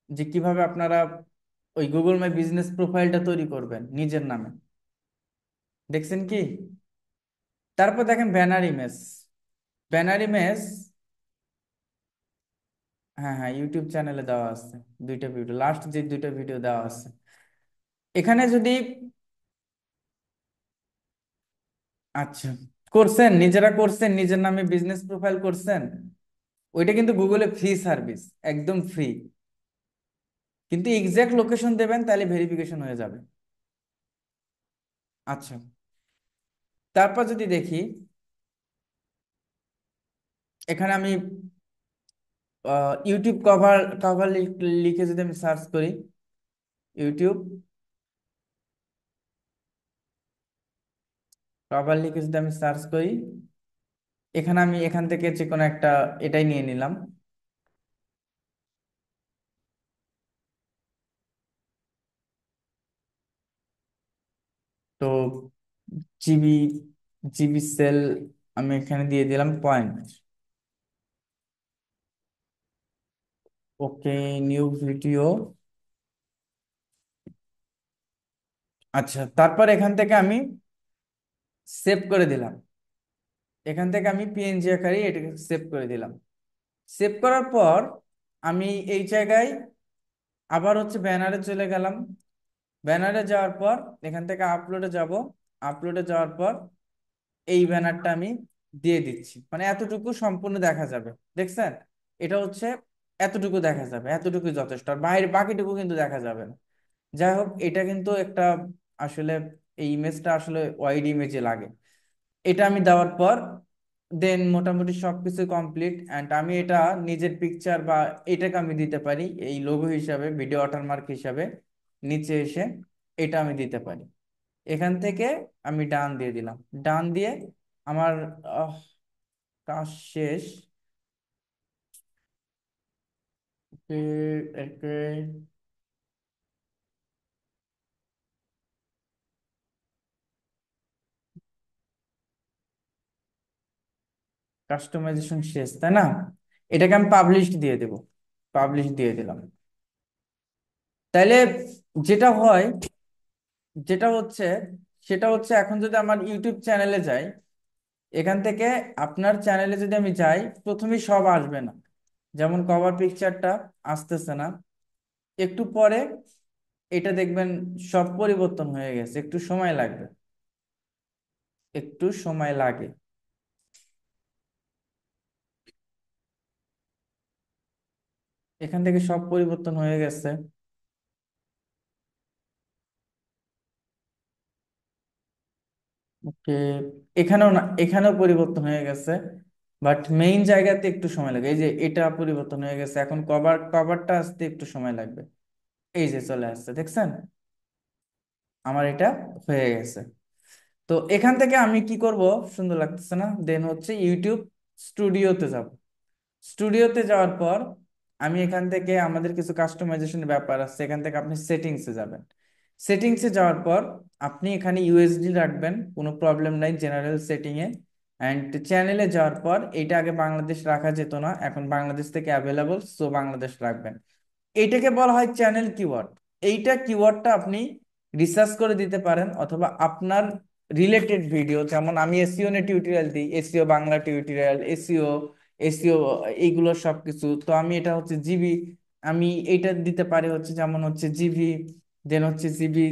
যে কিভাবে আপনারা ওই গুগল মাই বিজনেস প্রোফাইলটা তৈরি করবেন নিজের নামে, দেখছেন কি? তারপর দেখেন ব্যানার ইমেজ, ব্যানার ইমেজ, হ্যাঁ, হ্যাঁ, ইউটিউব চ্যানেলে দেওয়া আছে দুইটা ভিডিও, লাস্ট যে দুইটা ভিডিও দেওয়া আছে। এখানে যদি, আচ্ছা, করছেন, নিজেরা করছেন, নিজের নামে বিজনেস প্রোফাইল করছেন, ওইটা কিন্তু গুগলে ফ্রি সার্ভিস, একদম ফ্রি। কিন্তু এক্সাক্ট লোকেশন দেবেন, তাহলে ভেরিফিকেশন হয়ে যাবে। আচ্ছা, তারপর যদি দেখি, এখানে আমি ইউটিউব কভার কভার লিখে যদি আমি সার্চ করি, ইউটিউব কভার লিখে যদি আমি সার্চ করি, এখানে আমি এখান থেকে যে কোনো একটা এটাই নিয়ে নিলাম। তো জিবি জিবি সেল আমি এখানে দিয়ে দিলাম পয়েন্ট। ওকে, নিউ ভিডিও। আচ্ছা, তারপর এখান থেকে আমি সেভ করে দিলাম। এখান থেকে আমি পিএনজি আকারে এটাকে সেভ করে দিলাম। সেভ করার পর আমি এই জায়গায় আবার হচ্ছে ব্যানারে চলে গেলাম। ব্যানারে যাওয়ার পর এখান থেকে আপলোডে যাব। আপলোডে যাওয়ার পর এই ব্যানারটা আমি দিয়ে দিচ্ছি, মানে এতটুকু সম্পূর্ণ দেখা যাবে। দেখছেন? এটা হচ্ছে এতটুকু দেখা যাবে, এতটুকু যথেষ্ট, আর বাইরে বাকিটুকু কিন্তু দেখা যাবে না। যাই হোক, এটা কিন্তু একটা আসলে এই ইমেজটা আসলে ওয়াইড ইমেজে লাগে। এটা আমি দেওয়ার পর দেন মোটামুটি সবকিছু কমপ্লিট, অ্যান্ড আমি এটা নিজের পিকচার বা এটাকে আমি দিতে পারি এই লোগো হিসাবে, ভিডিও ওয়াটারমার্ক হিসাবে নিচে এসে এটা আমি দিতে পারি। এখান থেকে আমি ডান দিয়ে দিলাম। ডান দিয়ে আমার আহ, কাজ শেষ। কাস্টমাইজেশন শেষ, তাই না? এটাকে আমি পাবলিশ দিয়ে দেব। পাবলিশ দিয়ে দিলাম। তাইলে যেটা হয়, যেটা হচ্ছে সেটা হচ্ছে, এখন যদি আমার ইউটিউব চ্যানেলে যাই, এখান থেকে আপনার চ্যানেলে যদি আমি যাই, প্রথমেই সব আসবে না। যেমন কভার পিকচারটা আসতেছে না, একটু পরে এটা দেখবেন সব পরিবর্তন হয়ে গেছে, একটু সময় লাগবে, একটু সময় লাগে। এখান থেকে সব পরিবর্তন হয়ে গেছে। ওকে, এখানেও না, এখানেও পরিবর্তন হয়ে গেছে, বাট মেইন জায়গাতে একটু সময় লাগে। এই যে এটা পরিবর্তন হয়ে গেছে, এখন কভারটা আসতে একটু সময় লাগবে। এই যে চলে আসছে, দেখছেন? আমার এটা হয়ে গেছে। তো এখান থেকে আমি কি করব, সুন্দর লাগতেছে না? দেন হচ্ছে ইউটিউব স্টুডিওতে যাব। স্টুডিওতে যাওয়ার পর আমি এখান থেকে, আমাদের কিছু কাস্টমাইজেশনের ব্যাপার আছে, এখান থেকে আপনি সেটিংসে যাবেন। সেটিংসে যাওয়ার পর আপনি এখানে ইউএসডি রাখবেন, কোনো প্রবলেম নাই, জেনারেল সেটিংয়ে। অ্যান্ড চ্যানেলে যাওয়ার পর, এইটা আগে বাংলাদেশ রাখা যেত না, এখন বাংলাদেশ থেকে অ্যাভেলেবল, সো বাংলাদেশ রাখবেন। এইটাকে বলা হয় চ্যানেল কিওয়ার্ড। এইটা কিওয়ার্ডটা আপনি রিসার্চ করে দিতে পারেন, অথবা আপনার রিলেটেড ভিডিও, যেমন আমি এসইও নিয়ে টিউটোরিয়াল দিই, SEO Bangla tutorial, SEO SEO এইগুলো সবকিছু। তো আমি এটা হচ্ছে জিবি, আমি এইটা দিতে পারি হচ্ছে, যেমন হচ্ছে জিবি, দেন হচ্ছে GB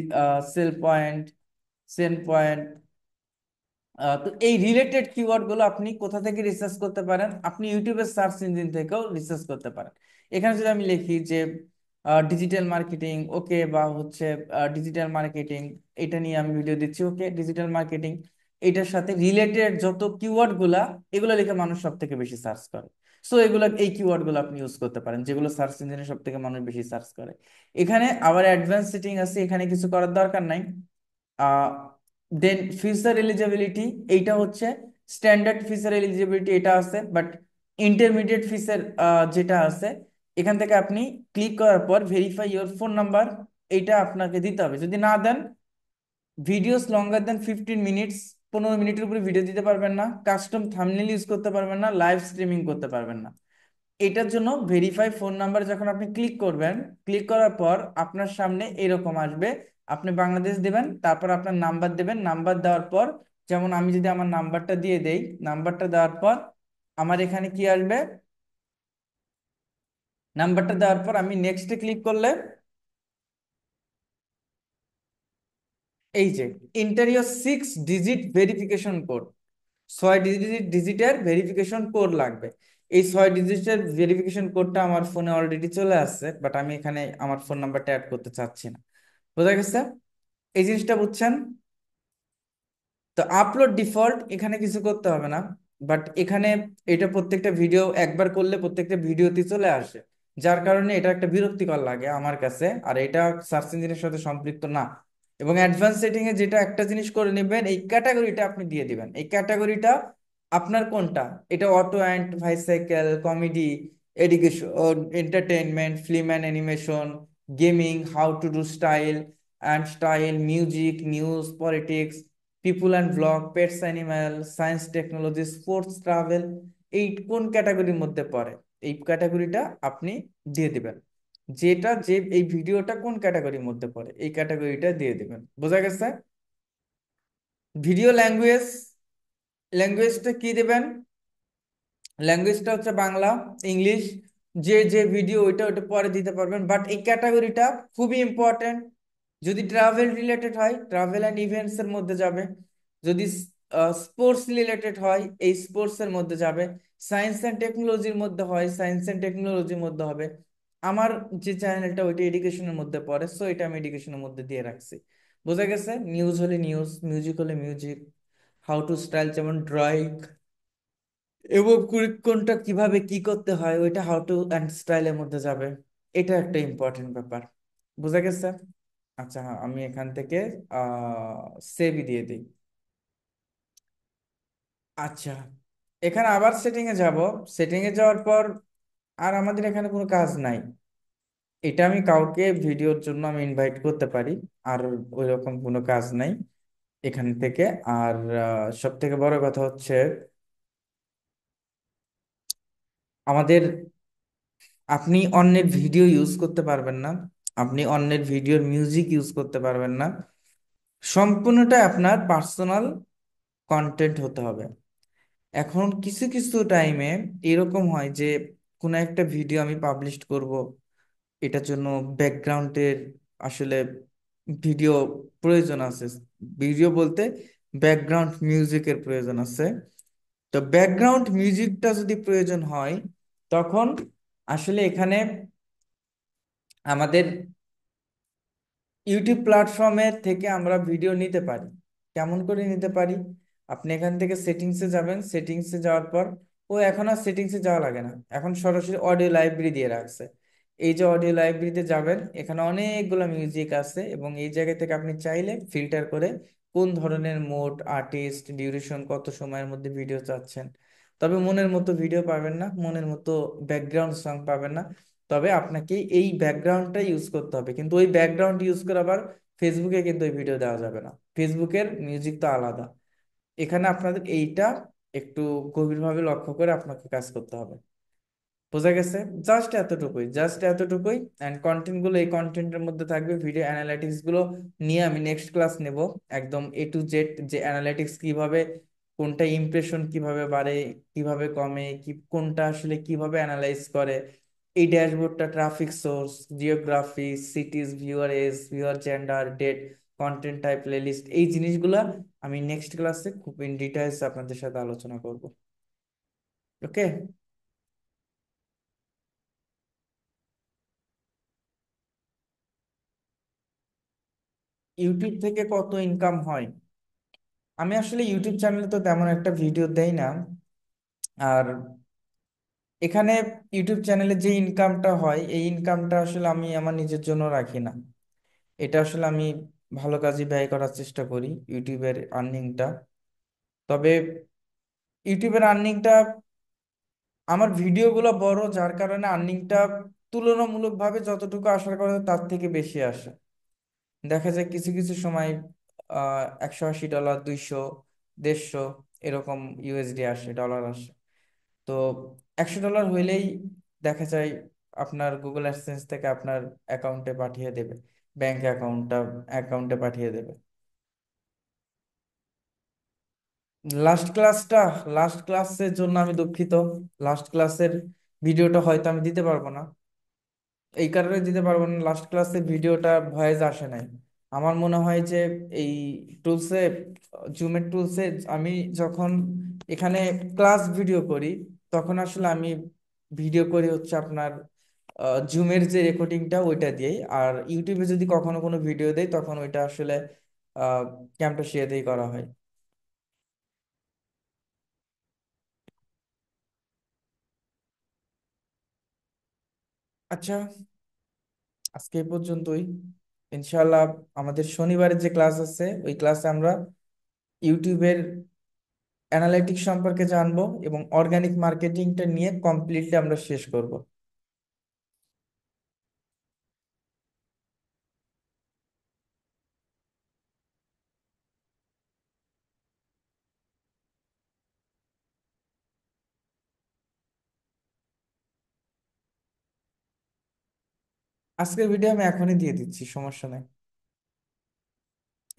sell point, sell point. তো এই রিলেটেড কিওয়ার্ড গুলো আপনি কোথা থেকে রিসার্চ করতে পারেন? আপনি ইউটিউবের সার্চ ইঞ্জিন থেকেও রিসার্চ করতে পারেন। এখানে যদি আমি লিখি যে ডিজিটাল মার্কেটিং, ওকে, বা হচ্ছে ডিজিটাল মার্কেটিং, এটা নিয়ে আমি ভিডিও দিচ্ছি, ওকে, ডিজিটাল মার্কেটিং, এটার সাথে রিলেটেড যত কিওয়ার্ড গুলা, এগুলো লিখে মানুষ সব থেকে বেশি সার্চ করে। সো এগুলো, এই কিওয়ার্ড গুলো আপনি ইউজ করতে পারেন, যেগুলো সার্চ ইঞ্জিনে সব থেকে মানুষ বেশি সার্চ করে। এখানে আবার অ্যাডভান্স সেটিং আছে, এখানে কিছু করার দরকার নাই। দেন ফিচার এলিজিবিলিটি, এইটা হচ্ছে স্ট্যান্ডার্ড ফিচার এলিজিবিলিটি, এটা আছে, বাট ইন্টারমিডিয়েট ফিচার যেটা আছে, এখান থেকে আপনি ক্লিক করার পর ভেরিফাই ইওর ফোন নাম্বার, এইটা আপনাকে দিতে হবে। যদি না দেন, ভিডিওস লঙ্গার দেন 15 মিনিটস, 15 মিনিটের উপরে ভিডিও দিতে পারবেন না, কাস্টম থাম্বনেল ইউজ করতে পারবেন না, লাইভ স্ট্রিমিং করতে পারবেন না। এটার জন্য ভেরিফাই ফোন নাম্বার যখন আপনি ক্লিক করবেন, ক্লিক করার পর আপনার সামনে এরকম আসবে। আপনি বাংলাদেশ দেবেন, তারপর আপনার নাম্বার দেবেন। নাম্বার দেওয়ার পর, যেমন আমি যদি আমার নাম্বারটা দিয়ে দেই, নাম্বারটা দেওয়ার পর আমার এখানে কি আসবে, নাম্বারটা দেওয়ার পর আমি নেক্সটে ক্লিক করলে, এই যে ইন্টারিয়র 6 ডিজিট ভেরিফিকেশন কোড, 6 ডিজিটের ভেরিফিকেশন কোড লাগবে। এই 6 ডিজিটের ভেরিফিকেশন কোডটা আমার ফোনে অলরেডি চলে আসছে, বাট আমি এখানে আমার ফোন নাম্বারটা অ্যাড করতে চাচ্ছি না। বোঝা গেছে? এই জিনিসটা বুঝছেন? তো আপলোড ডিফল্ট, এখানে কিছু করতে হবে না। বাট এখানে এটা প্রত্যেকটা ভিডিও একবার করলে প্রত্যেকটা ভিডিওতে চলে আসে, যার কারণে এটা একটা বিরক্তিকর লাগে আমার কাছে, আর এটা সার্চ ইঞ্জিনের সাথে সম্পৃক্ত না। এবং অ্যাডভান্স সেটিং এ যেটা একটা জিনিস করে নেবেন, এই ক্যাটাগরিটা আপনি দিয়ে দিবেন। এই ক্যাটাগরিটা আপনার কোনটা, এটা auto and bicycle, comedy, education, entertainment, film and animation, gaming, how to do style, music, news, politics, people and blog, pets animal, science technology, sports, travel, এই কোন ক্যাটাগরির মধ্যে পড়ে, এই ক্যাটাগরিটা আপনি দিয়ে দিবেন। যেটা যে এই ভিডিওটা কোন ক্যাটাগরির মধ্যে পড়ে এই ক্যাটাগরিটা দিয়ে দিবেন। বোঝা গেছে? ভিডিও ল্যাঙ্গুয়েজ, ল্যাঙ্গুয়েজটা কি দেবেন? ল্যাঙ্গুয়েজটা হচ্ছে বাংলা, ইংলিশ। যে যে ভিডিও ওইটা ওইটা পরে দিতে পারবেন, বাট এই ক্যাটাগরিটা খুবই ইম্পর্টেন্ট। যদি ট্রাভেল রিলেটেড হয়, ট্রাভেল অ্যান্ড ইভেন্টস এর মধ্যে যাবে। যদি স্পোর্টস রিলেটেড হয়, এই স্পোর্টস এর মধ্যে যাবে। সায়েন্স অ্যান্ড টেকনোলজির মধ্যে হয়, সায়েন্স অ্যান্ড টেকনোলজির মধ্যে হবে। আমার যে চ্যানেলটা ওইটা এডুকেশনের মধ্যে পড়ে, সো এটা আমি এডুকেশনের মধ্যে দিয়ে রাখছি। বোঝা গেছে? নিউজ হলে নিউজ, মিউজিক হলে মিউজিক, হাউ টু স্টাইল যেমন ড্রয়িং, এবং কোনটা কিভাবে কি করতে হয় ওইটা হাউ টু অ্যান্ড স্টাইলের মধ্যে যাবে। এটা একটা ইম্পর্টেন্ট ব্যাপার। বুঝা গেছে? আচ্ছা, হ্যাঁ, আমি এখান থেকে সেভই দিয়ে দিই। আচ্ছা, এখানে আবার সেটিং এ যাব। সেটিং এ যাওয়ার পর আর আমাদের এখানে কোনো কাজ নাই। এটা আমি কাউকে ভিডিওর জন্য আমি ইনভাইট করতে পারি, আর ওই রকম কোনো কাজ নাই এখান থেকে। আর সব থেকে বড় কথা হচ্ছে আমাদের, আপনি অন্যের ভিডিও ইউজ করতে পারবেন না, আপনি অন্যের ভিডিওর মিউজিক ইউজ করতে পারবেন না। সম্পূর্ণটা আপনার পার্সোনাল কন্টেন্ট হতে হবে। এখন কিছু কিছু টাইমে এরকম হয় যে কোনো একটা ভিডিও আমি পাবলিশ করব, এটার জন্য ব্যাকগ্রাউন্ডের আসলে ভিডিও প্রয়োজন আছে। ভিডিও বলতে ব্যাকগ্রাউন্ড মিউজিকের প্রয়োজন আছে। তো ব্যাকগ্রাউন্ড মিউজিকটা যদি প্রয়োজন হয়, তখন আসলে এখানে আমাদের ইউটিউব প্ল্যাটফর্মের থেকে আমরা ভিডিও নিতে পারি। কেমন করে নিতে পারি? আপনি এখান থেকে সেটিংসে যাবেন, সেটিংসে যাওয়ার পর, ও এখন আর সেটিংসে যাওয়া লাগে না, এখন সরাসরি অডিও লাইব্রেরি দিয়ে রাখছে। এই যে অডিও লাইব্রেরিতে যাবেন, এখানে অনেকগুলো মিউজিক আছে, এবং এই জায়গা থেকে আপনি চাইলে ফিল্টার করে কোন ধরনের মোড, আর্টিস্ট, ডিউরেশন, কত সময়ের মধ্যে ভিডিও চাচ্ছেন। তবে মনের মতো ভিডিও পাবেন না, মনের মতো ব্যাকগ্রাউন্ড সং পাবেন না। তবে আপনাকে এই ব্যাকগ্রাউন্ডটা ইউজ করতে হবে, কিন্তু ওই ব্যাকগ্রাউন্ড ইউজ করে আবার ফেসবুকে কিন্তু ওই ভিডিও দেওয়া যাবে না। ফেসবুকের মিউজিক তো আলাদা। এখানে আপনাদের এইটা একটু গভীরভাবে লক্ষ্য করে আপনাকে কাজ করতে হবে। বোঝা গেছে? জাস্ট এতটুকুই। অ্যান্ড কন্টেন্ট গুলো এই কন্টেন্টের মধ্যে থাকবে। ভিডিও অ্যানালাইটিক্স গুলো নিয়ে আমি নেক্সট ক্লাস নেব, একদম A to Z, যে অ্যানালাইটিক্স কিভাবে, কোনটা ইমপ্রেশন কিভাবে বাড়ে, কিভাবে কমে, কি কোনটা আসলে কিভাবে অ্যানালাইজ করে, এই ড্যাশবোর্ডটা, traffic source, geography, cities, viewer age, viewer gender, date, content type, playlist, এই জিনিসগুলা আমি নেক্সট ক্লাসে খুব ইন ডিটেলস আপনাদের সাথে আলোচনা করব। ওকে? ইউটিউব থেকে কত ইনকাম হয়? আমি আসলে ইউটিউব চ্যানেলে তো তেমন একটা ভিডিও দেই না। আর এখানে ইউটিউব চ্যানেলে যে ইনকামটা হয়, এই ইনকামটা আসলে আমি আমার নিজের জন্য রাখি না। এটা আসলে আমি ভালো কাজে ব্যয় করার চেষ্টা করি ইউটিউবের আর্নিংটা। তবে ইউটিউবের আর্নিংটা, আমার ভিডিওগুলো বড় যার কারণে আর্নিংটা তুলনামূলকভাবে যতটুকু আশা করা যায় তার থেকে বেশি আসে। দেখা যায় কিছু কিছু সময় 180 ডলার, 200, 150 এরকম ইউএসডি আসে, ডলার আসে। তো 100 ডলার হইলেই দেখা যায় আপনার গুগল অ্যাডসেন্স থেকে আপনার অ্যাকাউন্টে পাঠিয়ে দেবে, ব্যাংক অ্যাকাউন্টে পাঠিয়ে দেবে। লাস্ট ক্লাসটা, লাস্ট ক্লাসের জন্য আমি দুঃখিত। লাস্ট ক্লাসের ভিডিওটা হয়তো আমি দিতে পারবো না। এই কারণে দিতে পারবো না, লাস্ট ক্লাসে ভিডিওটা ভয়েস আসে নাই। আমার মনে হয় যে এই টুলসে, জুমের টুলসে আমি যখন এখানে ক্লাস ভিডিও করি, তখন আসলে আমি ভিডিও করি হচ্ছে আপনার জুমের যে রেকর্ডিংটা ওইটা দিয়েই। আর ইউটিউবে যদি কখনো কোনো ভিডিও দেই, তখন ওইটা আসলে ক্যামটোশিয়া দিয়েই করা হয়। আচ্ছা, আজকে এই পর্যন্তই। ইনশাআল্লাহ আমাদের শনিবারের যে ক্লাস আছে ওই ক্লাসে আমরা ইউটিউবের অ্যানালিটিক্স সম্পর্কে জানবো এবং অর্গানিক মার্কেটিংটা নিয়ে কমপ্লিটলি আমরা শেষ করব। আজকের ভিডিও আমি এখনই দিয়ে দিচ্ছি, সমস্যা নেই।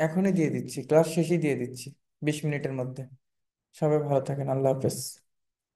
এখনই দিয়ে দিচ্ছি, ক্লাস শেষেই দিয়ে দিচ্ছি, 20 মিনিটের মধ্যে। সবাই ভালো থাকেন, আল্লাহ হাফেজ।